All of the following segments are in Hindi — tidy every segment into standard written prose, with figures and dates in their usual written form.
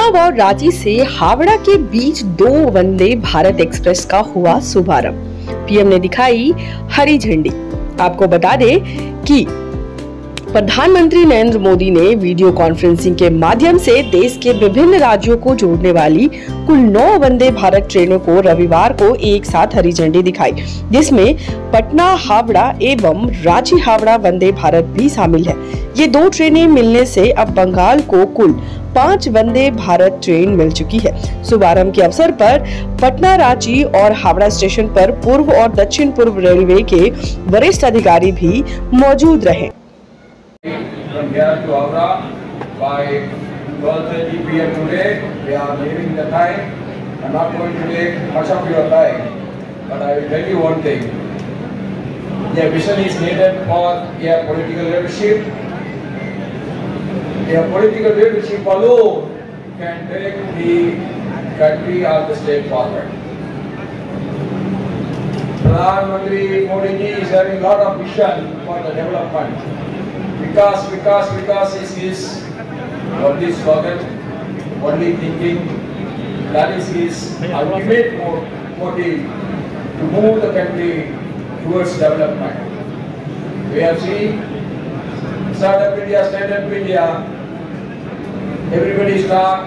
और रांची से हावड़ा के बीच 2 वंदे भारत एक्सप्रेस का हुआ शुभारंभ। पीएम ने दिखाई हरी झंडी। आपको बता दें कि प्रधानमंत्री नरेंद्र मोदी ने वीडियो कॉन्फ्रेंसिंग के माध्यम से देश के विभिन्न राज्यों को जोड़ने वाली कुल 9 वंदे भारत ट्रेनों को रविवार को एक साथ हरी झंडी दिखाई, जिसमें पटना हावड़ा एवं रांची हावड़ा वंदे भारत भी शामिल है। ये 2 ट्रेनें मिलने से अब बंगाल को कुल 5 वंदे भारत ट्रेन मिल चुकी है। शुभारंभ के अवसर पर पटना, रांची और हावड़ा स्टेशन पर पूर्व और दक्षिण पूर्व रेलवे के वरिष्ठ अधिकारी भी मौजूद रहे। From here to Howrah by 12:30 p.m. today. We are leaving the time. I'm not going to take much of your time, but I will tell you one thing. The vision is needed for a political leadership. A political leadership alone can take the country or the state forward. Pradhan Mantri Modi ji is having a lot of vision for the development. Vikas is his only slogan, only thinking. That is his ultimate motive to move the country towards development. We have seen Startup India, Stand-up India. Everybody start.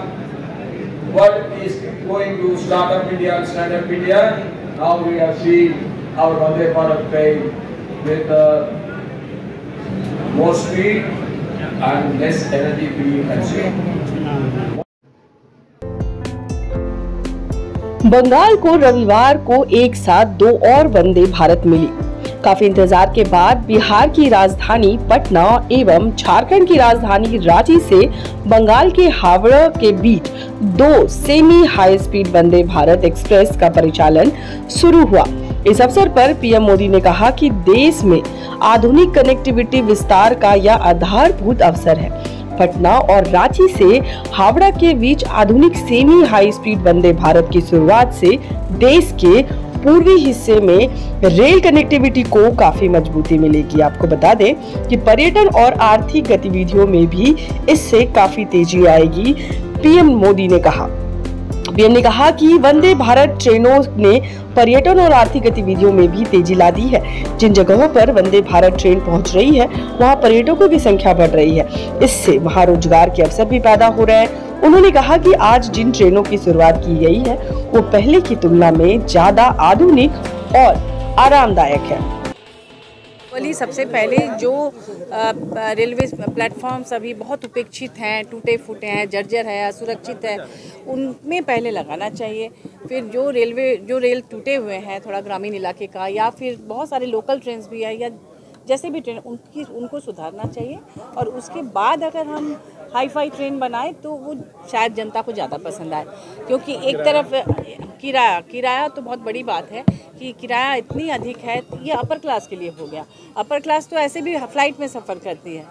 What is going to Startup India and Stand-up India? Now we have seen our Vande Bharat train with more speed and less energy being consumed. Bengal को रविवार को एक साथ 2 और वंदे भारत मिली। काफी इंतजार के बाद बिहार की राजधानी पटना एवं झारखंड की राजधानी रांची से बंगाल के हावड़ा के बीच 2 semi high speed Vande Bharat express का परिचालन शुरू हुआ। इस अवसर पर पीएम मोदी ने कहा कि देश में आधुनिक कनेक्टिविटी विस्तार का यह आधारभूत अवसर है। पटना और रांची से हावड़ा के बीच आधुनिक semi high speed Vande Bharat की शुरुआत से देश के पूर्वी हिस्से में रेल कनेक्टिविटी को काफी मजबूती मिलेगी। आपको बता दें कि पर्यटन और आर्थिक गतिविधियों में भी इससे काफी तेजी आएगी। पीएम मोदी ने कहा कि वंदे भारत ट्रेनों ने पर्यटन और आर्थिक गतिविधियों में भी तेजी ला दी है। जिन जगहों पर वंदे भारत ट्रेन पहुंच रही है, वहां पर्यटकों की संख्या बढ़ रही है। इससे वहां रोजगार के अवसर भी पैदा हो रहे हैं। उन्होंने कहा कि आज जिन ट्रेनों की शुरुआत की गई है, वो पहले की तुलना में ज्यादा आधुनिक और आरामदायक है। सबसे पहले जो रेलवे प्लेटफॉर्म सभी बहुत उपेक्षित हैं, टूटे फूटे हैं, जर्जर है, असुरक्षित है, उनमें पहले लगाना चाहिए। फिर जो रेल टूटे हुए हैं थोड़ा ग्रामीण इलाके का, या फिर बहुत सारे लोकल ट्रेन भी है, या जैसे भी ट्रेन उनको सुधारना चाहिए। और उसके बाद अगर हम हाई फाई ट्रेन बनाए तो वो शायद जनता को ज़्यादा पसंद आए, क्योंकि एक तरफ किराया तो बहुत बड़ी बात है कि किराया इतनी अधिक है। ये अपर क्लास के लिए हो गया। अपर क्लास तो ऐसे भी फ्लाइट में सफ़र करती है,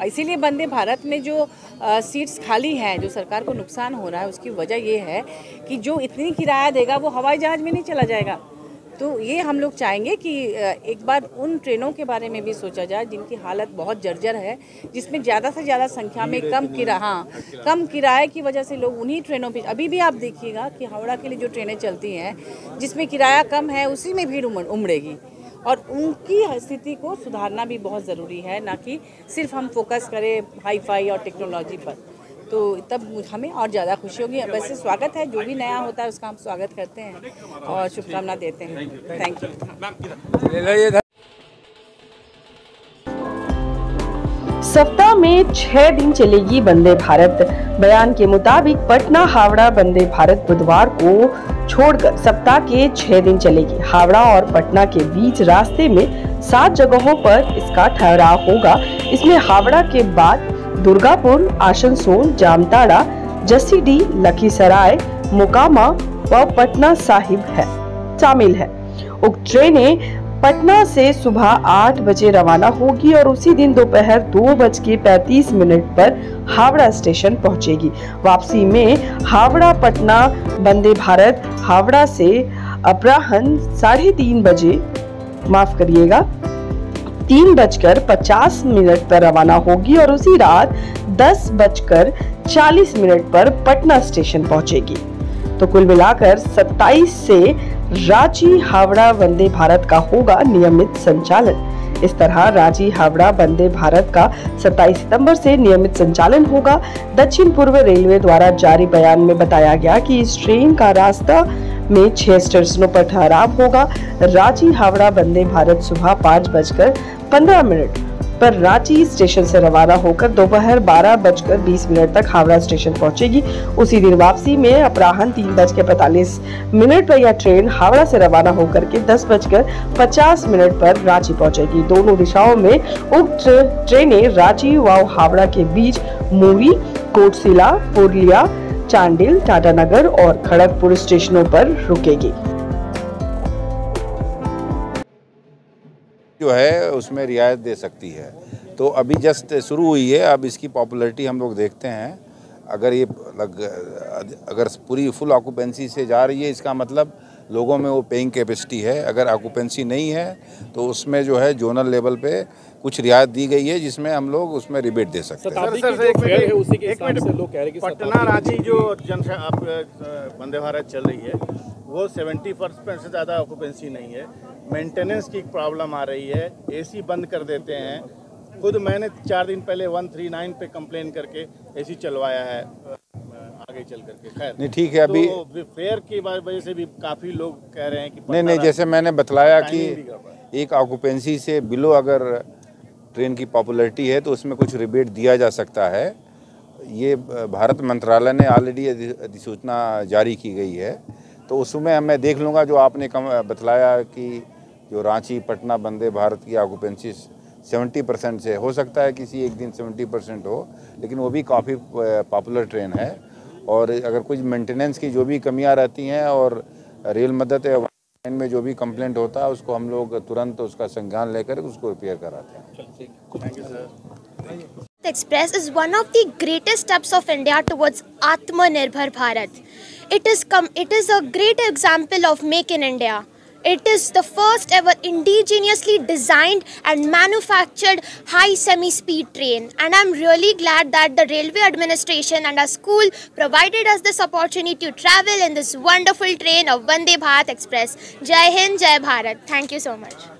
इसीलिए वंदे भारत में जो सीट्स खाली हैं, जो सरकार को नुकसान हो रहा है, उसकी वजह ये है कि जो इतनी किराया देगा वो हवाई जहाज़ में नहीं चला जाएगा। तो ये हम लोग चाहेंगे कि एक बार उन ट्रेनों के बारे में भी सोचा जाए जिनकी हालत बहुत जर्जर है, जिसमें ज़्यादा से ज़्यादा संख्या में कम किराए की वजह से लोग उन्हीं ट्रेनों पे। अभी भी आप देखिएगा कि हावड़ा के लिए जो ट्रेनें चलती हैं जिसमें किराया कम है, उसी में भीड़ उमड़ेगी। और उनकी स्थिति को सुधारना भी बहुत ज़रूरी है, ना कि सिर्फ हम फोकस करें हाई फाई और टेक्नोलॉजी पर। तो तब हमें और ज़्यादा खुशी होगी। वैसे स्वागत है, जो भी नया होता है उसका हम स्वागत करते हैं और शुभकामना देते हैं। Thank you. सप्ताह में 6 दिन चलेगी वंदे भारत। बयान के मुताबिक पटना हावड़ा वंदे भारत बुधवार को छोड़कर सप्ताह के 6 दिन चलेगी। हावड़ा और पटना के बीच रास्ते में 7 जगहों पर इसका ठहराव होगा। इसमें हावड़ा के बाद दुर्गापुर, आसनसोल, जामताड़ा, जसीडीह, लखीसराय, मोकामा व पटना साहिब शामिल है। उक्त ट्रेनें पटना से सुबह 8 बजे रवाना होगी और उसी दिन दोपहर 2:35 पर हावड़ा स्टेशन पहुंचेगी। वापसी में हावड़ा पटना वंदे भारत हावड़ा से अपराह्न 3:30 बजे 3:50 पर रवाना होगी और उसी रात 10:30 40 मिनट पर पटना स्टेशन पहुंचेगी। तो कुल मिलाकर 27 से रांची हावड़ा वंदे भारत का होगा नियमित संचालन। इस तरह रांची हावड़ा वंदे भारत का 27 सितंबर से नियमित संचालन होगा। दक्षिण पूर्व रेलवे द्वारा जारी बयान में बताया गया कि इस ट्रेन का रास्ता में 6 स्टेशनों पर ठहराव होगा। रांची हावड़ा वंदे भारत सुबह 5:15 पर रांची स्टेशन से रवाना होकर दोपहर 12:20 तक हावड़ा स्टेशन पहुंचेगी। उसी दिन वापसी में अपराह्न 3:45 पर यह ट्रेन हावड़ा से रवाना होकर के 10:50 पर रांची पहुंचेगी। दोनों दिशाओं में उक्त ट्रेनें रांची व हावड़ा के बीच मूरी, कोटशिला, पुरलिया, चांडिल, टाटानगर और खड़गपुर स्टेशनों पर रुकेगी। जो है उसमें रियायत दे सकती है। तो अभी जस्ट शुरू हुई है, अब इसकी पॉपुलैरिटी हम लोग देखते हैं। अगर पूरी फुल ऑक्यूपेंसी से जा रही है, इसका मतलब लोगों में वो पेइंग कैपेसिटी है। अगर ऑक्यूपेंसी नहीं है तो उसमें जो है जोनल लेवल पे कुछ रियायत दी गई है, जिसमें हम लोग उसमें रिबेट दे सकते हैं। पटना रांची जो वंदे भारत चल रही है वो 70% से ज़्यादा ऑक्यूपेंसी नहीं है। मेंटेनेंस की प्रॉब्लम आ रही है, एसी बंद कर देते हैं। खुद मैंने 4 दिन पहले 139 पे कंप्लेन करके एसी चलवाया है आगे चल करके। खैर नहीं, ठीक है। अभी तो फेयर की वजह से भी काफ़ी लोग कह रहे हैं कि नहीं, जैसे मैंने बतलाया कि एक ऑक्यूपेंसी से बिलो अगर ट्रेन की पॉपुलैरिटी है तो उसमें कुछ रिबेट दिया जा सकता है। ये भारत मंत्रालय ने ऑलरेडी अधिसूचना जारी की गई है, तो उसमें मैं देख लूँगा। जो आपने बतलाया कि जो रांची पटना वंदे भारत की ऑक्यूपेंसी 70% से हो सकता है, किसी एक दिन 70% हो, लेकिन वो भी काफ़ी पॉपुलर ट्रेन है। और अगर कुछ मेंटेनेंस की जो भी कमियां रहती हैं और रेल मदद में जो भी कंप्लेंट होता है उसको हम लोग तुरंत उसका संज्ञान लेकर उसको रिपेयर कराते हैं। Thank you sir. Express is one of the greatest steps of India towards Atmanirbhar Bharat. It is a great example of Make in India. It is the first ever indigenously designed and manufactured high semi-speed train, and I'm really glad that the railway administration and our school provided us this opportunity to travel in this wonderful train of Vande Bharat Express. Jai Hind, Jai Bharat. Thank you so much.